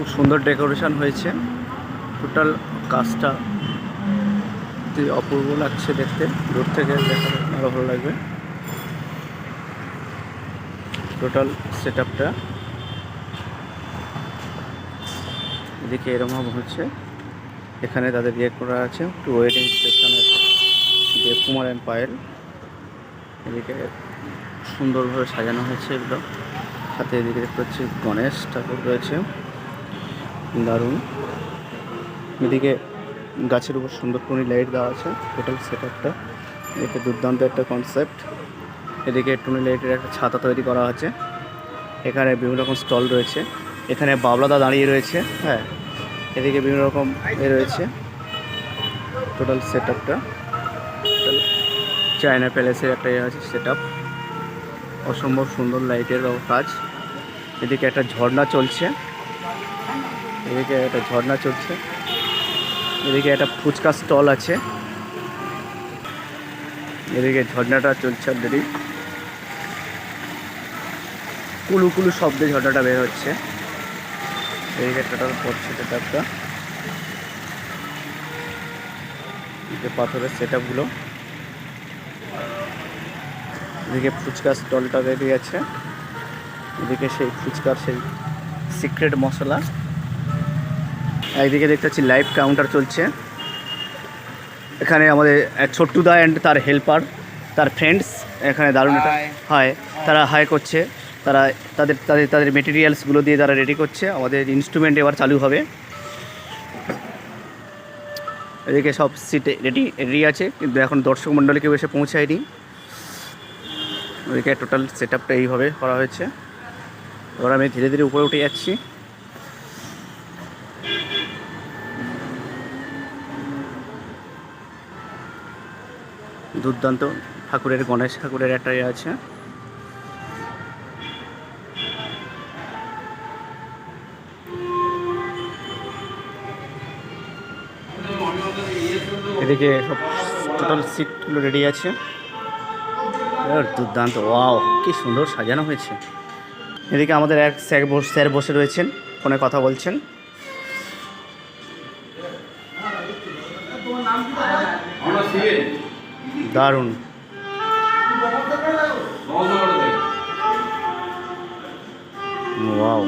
খুব সুন্দর ডেকোরেশন হয়েছে। টোটাল কাজটা অপূর্ব লাগছে দেখতে, দূর থেকে দেখা আরো ভালো লাগবে। টোটাল সেট আপটা এদিকে এরকম হচ্ছে। এখানে তাদের ইয়ে করা আছে, একটু ওয়েটিং সেকশন আছে দেবকুমার অ্যান্ড পায়েল। এদিকে সুন্দরভাবে সাজানো হয়েছে এগুলো। সাথে এদিকে দেখতে পাচ্ছি গণেশ ঠাকুর রয়েছে, দারুণ। এদিকে গাছের উপর সুন্দর টুনি লাইট দেওয়া আছে। টোটাল সেট আপটা এতে দুর্দান্ত একটা কনসেপ্ট। এদিকে টুনি লাইটের একটা ছাতা তৈরি করা আছে। এখানে বিভিন্ন রকম স্টল রয়েছে। এখানে বাবলাদা দাঁড়িয়ে রয়েছে। হ্যাঁ, এদিকে বিভিন্ন রকম রয়েছে। টোটাল সেট আপটা চায়না প্যালেসের একটা আছে সেট আপ। অসম্ভব সুন্দর লাইটের কাজ। এদিকে একটা ঝর্ণা চলছে, এদিকে একটা ঝর্ণা চলছে। এদিকে একটা ফুচকা স্টল আছে। এদিকে ঝর্ণাটা চলছে অলরেডি, কুলু কুলু শব্দে ঝর্ণাটা বের হচ্ছে। এদিকে টোটাল পড়ছে সেটআপটা, পাথরের সেট আপগুলো। এদিকে ফুচকা স্টলটা রেডি আছে। এদিকে সেই ফুচকার সেই সিক্রেট মশলা। একদিকে দেখতে পাচ্ছি লাইভ কাউন্টার চলছে। এখানে আমাদের ছোট্টুদা অ্যান্ড তার হেল্পার, তার ফ্রেন্ডস এখানে দারুণ হাই, তারা হাই করছে। তারা তাদের তাদের তাদের মেটেরিয়ালসগুলো দিয়ে তারা রেডি করছে। আমাদের ইনস্ট্রুমেন্ট এবার চালু হবে। এদিকে সব সিট রেডি আছে, কিন্তু এখন দর্শক মণ্ডলী কেউ এসে পৌঁছায়নি। ওদিকে টোটাল সেট আপটা এইভাবে করা হয়েছে। এবার আমি ধীরে ধীরে উপরে উঠে যাচ্ছি। দুর্দান্ত ঠাকুরের, গণেশ ঠাকুরের একটা আছে। এদিকে সব টোটাল সিটগুলো রেডি আছে। দুর্দান্ত, ওয়াও কি সুন্দর সাজানো হয়েছে। এদিকে আমাদের এক স্যার বসে রয়েছেন, ফোনে কথা বলছেন। দারুণ, ওয়াও।